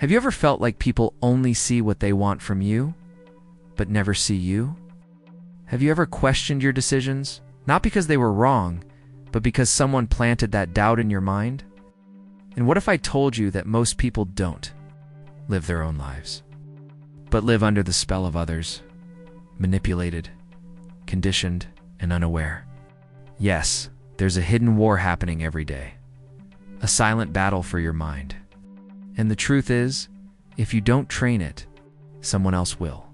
Have you ever felt like people only see what they want from you, but never see you? Have you ever questioned your decisions, not because they were wrong, but because someone planted that doubt in your mind? And what if I told you that most people don't live their own lives, but live under the spell of others, manipulated, conditioned, and unaware? Yes, there's a hidden war happening every day, a silent battle for your mind. And the truth is, if you don't train it, someone else will.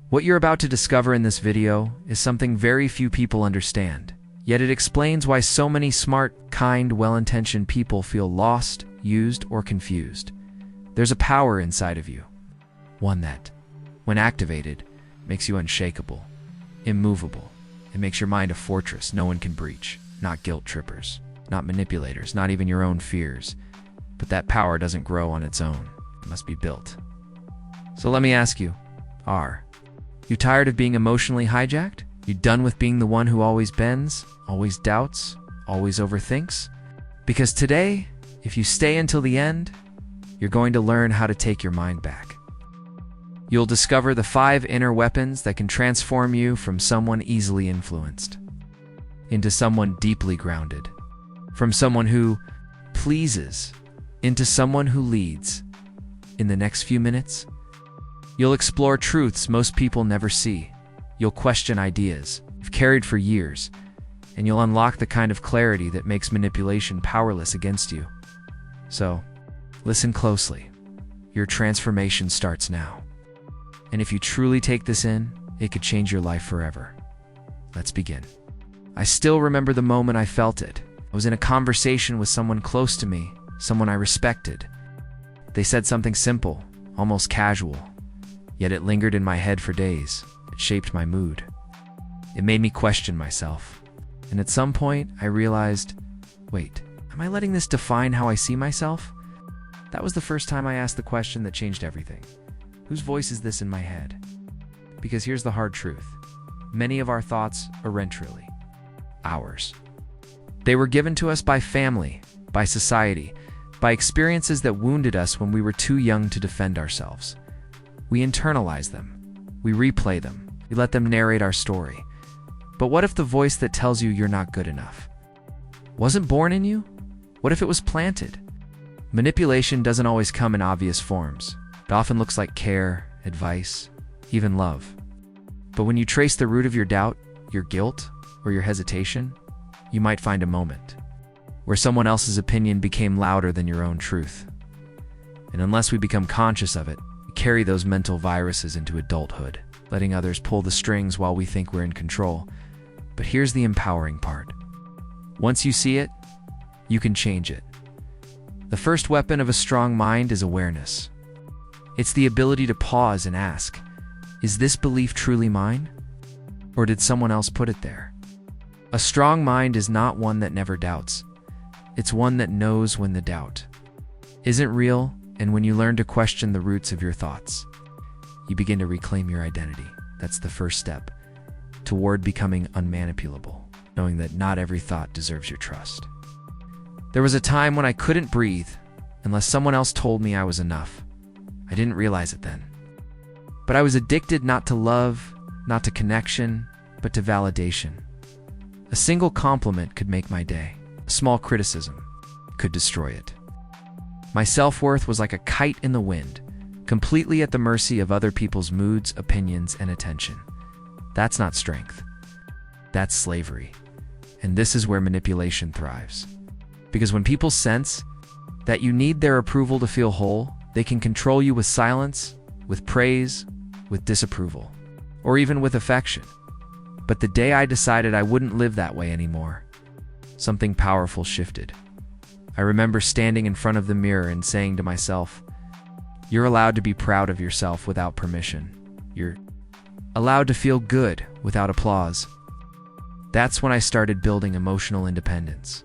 What you're about to discover in this video is something very few people understand, yet it explains why so many smart, kind, well-intentioned people feel lost, used, or confused. There's a power inside of you, one that, when activated, makes you unshakable, immovable. It makes your mind a fortress no one can breach, not guilt trippers, not manipulators, not even your own fears. But that power doesn't grow on its own. It must be built. So let me ask you, are you tired of being emotionally hijacked? You done with being the one who always bends, always doubts, always overthinks? Because today, if you stay until the end, you're going to learn how to take your mind back. You'll discover the 5 inner weapons that can transform you from someone easily influenced into someone deeply grounded, from someone who pleases into someone who leads. In the next few minutes, you'll explore truths most people never see. You'll question ideas you've carried for years, and you'll unlock the kind of clarity that makes manipulation powerless against you. So, listen closely. Your transformation starts now. And if you truly take this in, it could change your life forever. Let's begin. I still remember the moment I felt it. I was in a conversation with someone close to me, someone I respected. They said something simple, almost casual, yet it lingered in my head for days. It shaped my mood. It made me question myself. And at some point, I realized, wait, am I letting this define how I see myself? That was the first time I asked the question that changed everything. Whose voice is this in my head? Because here's the hard truth. Many of our thoughts are truly ours. They were given to us by family, by society, by experiences that wounded us when we were too young to defend ourselves. We internalize them. We replay them. We let them narrate our story. But what if the voice that tells you you're not good enough wasn't born in you? What if it was planted? Manipulation doesn't always come in obvious forms. It often looks like care, advice, even love. But when you trace the root of your doubt, your guilt, or your hesitation, you might find a moment where someone else's opinion became louder than your own truth. And unless we become conscious of it, we carry those mental viruses into adulthood, letting others pull the strings while we think we're in control. But here's the empowering part. Once you see it, you can change it. The first weapon of a strong mind is awareness. It's the ability to pause and ask, is this belief truly mine? Or did someone else put it there? A strong mind is not one that never doubts. It's one that knows when the doubt isn't real, and when you learn to question the roots of your thoughts, you begin to reclaim your identity. That's the first step toward becoming unmanipulable, knowing that not every thought deserves your trust. There was a time when I couldn't breathe unless someone else told me I was enough. I didn't realize it then. But I was addicted not to love, not to connection, but to validation. A single compliment could make my day. A small criticism could destroy it. My self-worth was like a kite in the wind, completely at the mercy of other people's moods, opinions, and attention. That's not strength. That's slavery. And this is where manipulation thrives. Because when people sense that you need their approval to feel whole, they can control you with silence, with praise, with disapproval, or even with affection. But the day I decided I wouldn't live that way anymore, something powerful shifted. I remember standing in front of the mirror and saying to myself, you're allowed to be proud of yourself without permission. You're allowed to feel good without applause. That's when I started building emotional independence.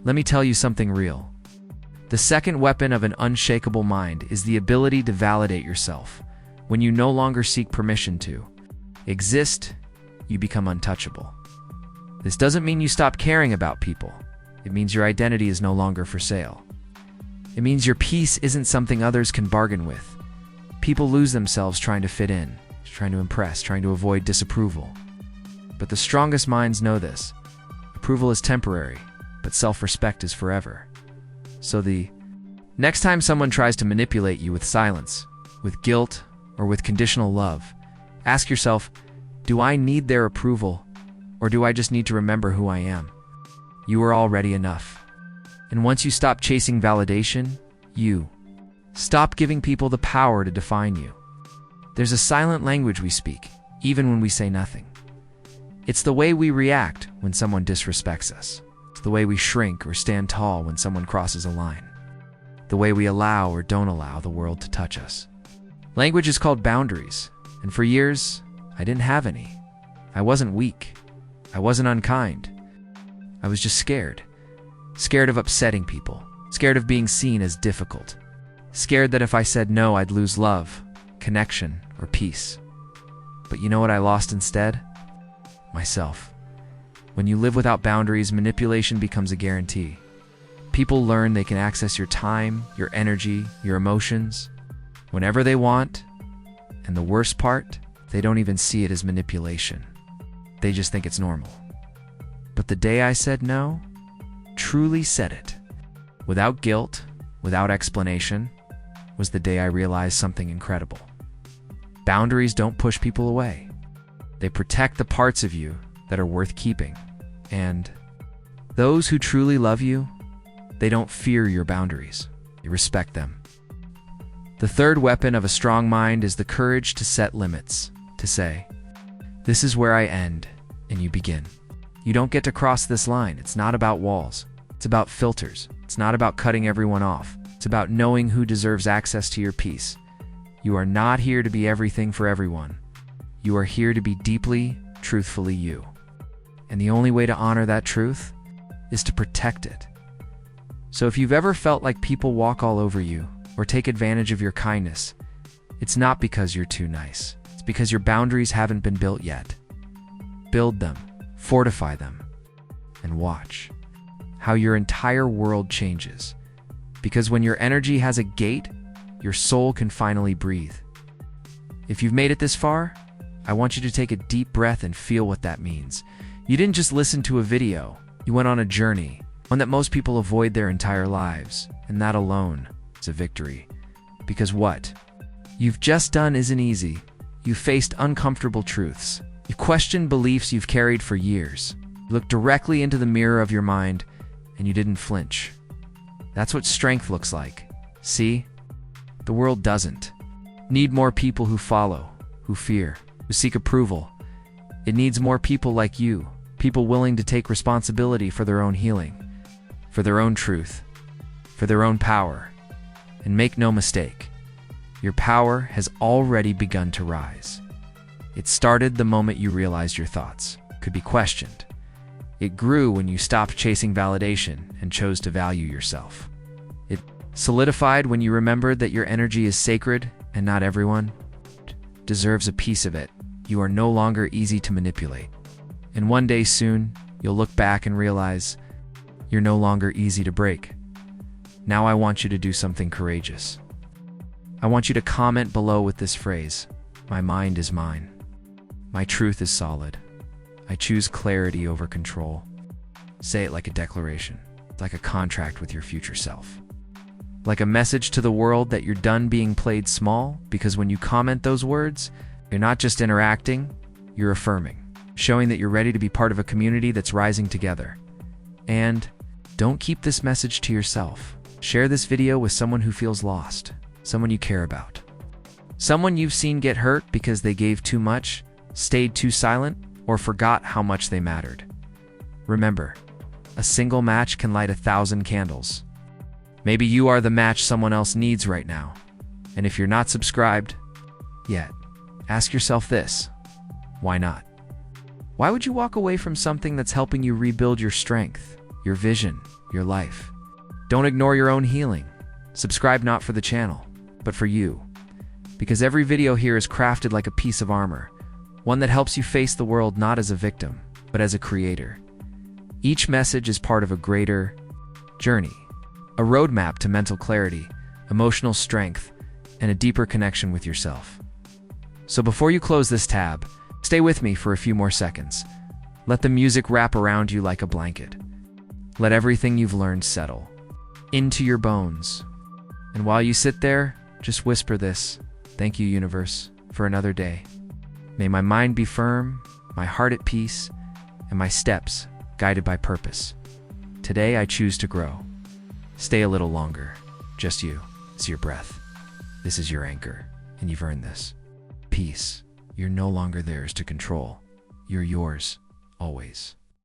Let me tell you something real. The second weapon of an unshakable mind is the ability to validate yourself. When you no longer seek permission to exist, you become untouchable. This doesn't mean you stop caring about people. It means your identity is no longer for sale. It means your peace isn't something others can bargain with. People lose themselves trying to fit in, trying to impress, trying to avoid disapproval. But the strongest minds know this. Approval is temporary, but self-respect is forever. So the next time someone tries to manipulate you with silence, with guilt, or with conditional love, ask yourself, do I need their approval, or do I just need to remember who I am? You are already enough. And once you stop chasing validation, you stop giving people the power to define you. There's a silent language we speak, even when we say nothing. It's the way we react when someone disrespects us. It's the way we shrink or stand tall when someone crosses a line. The way we allow or don't allow the world to touch us. Language is called boundaries, and for years, I didn't have any. I wasn't weak. I wasn't unkind. I was just scared. Scared of upsetting people. Scared of being seen as difficult. Scared that if I said no, I'd lose love, connection, or peace. But you know what I lost instead? Myself. When you live without boundaries, manipulation becomes a guarantee. People learn they can access your time, your energy, your emotions, whenever they want, and the worst part, they don't even see it as manipulation. They just think it's normal. But the day I said no, truly said it, without guilt, without explanation, was the day I realized something incredible. Boundaries don't push people away. They protect the parts of you that are worth keeping. And those who truly love you, they don't fear your boundaries. They respect them. The third weapon of a strong mind is the courage to set limits, to say, this is where I end and you begin. You don't get to cross this line. It's not about walls. It's about filters. It's not about cutting everyone off. It's about knowing who deserves access to your peace. You are not here to be everything for everyone. You are here to be deeply, truthfully you. And the only way to honor that truth is to protect it. So if you've ever felt like people walk all over you or take advantage of your kindness, it's not because you're too nice. It's because your boundaries haven't been built yet. Build them, fortify them, and watch how your entire world changes. Because when your energy has a gate, your soul can finally breathe. If you've made it this far, I want you to take a deep breath and feel what that means. You didn't just listen to a video, you went on a journey, one that most people avoid their entire lives, and that alone is a victory. Because what you've just done isn't easy. You've faced uncomfortable truths. You've questioned beliefs you've carried for years. You looked directly into the mirror of your mind, and you didn't flinch. That's what strength looks like. See? The world doesn't need more people who follow, who fear, who seek approval. It needs more people like you, people willing to take responsibility for their own healing, for their own truth, for their own power. And make no mistake, your power has already begun to rise. It started the moment you realized your thoughts could be questioned. It grew when you stopped chasing validation and chose to value yourself. It solidified when you remembered that your energy is sacred and not everyone deserves a piece of it. You are no longer easy to manipulate. And one day soon, you'll look back and realize you're no longer easy to break. Now I want you to do something courageous. I want you to comment below with this phrase, my mind is mine. My truth is solid. I choose clarity over control. Say it like a declaration, like a contract with your future self. Like a message to the world that you're done being played small, because when you comment those words, you're not just interacting, you're affirming, showing that you're ready to be part of a community that's rising together. And don't keep this message to yourself. Share this video with someone who feels lost, someone you care about. Someone you've seen get hurt because they gave too much, stayed too silent, or forgot how much they mattered. Remember, a single match can light 1,000 candles. Maybe you are the match someone else needs right now. And if you're not subscribed yet, ask yourself this: why not? Why would you walk away from something that's helping you rebuild your strength, your vision, your life? Don't ignore your own healing. Subscribe not for the channel, but for you. Because every video here is crafted like a piece of armor, one that helps you face the world not as a victim, but as a creator. Each message is part of a greater journey, a roadmap to mental clarity, emotional strength, and a deeper connection with yourself. So before you close this tab, stay with me for a few more seconds. Let the music wrap around you like a blanket. Let everything you've learned settle into your bones. And while you sit there, just whisper this: thank you, universe, for another day. May my mind be firm, my heart at peace, and my steps guided by purpose. Today I choose to grow. Stay a little longer. Just you. It's your breath. This is your anchor, and you've earned this. Peace. You're no longer theirs to control. You're yours, always.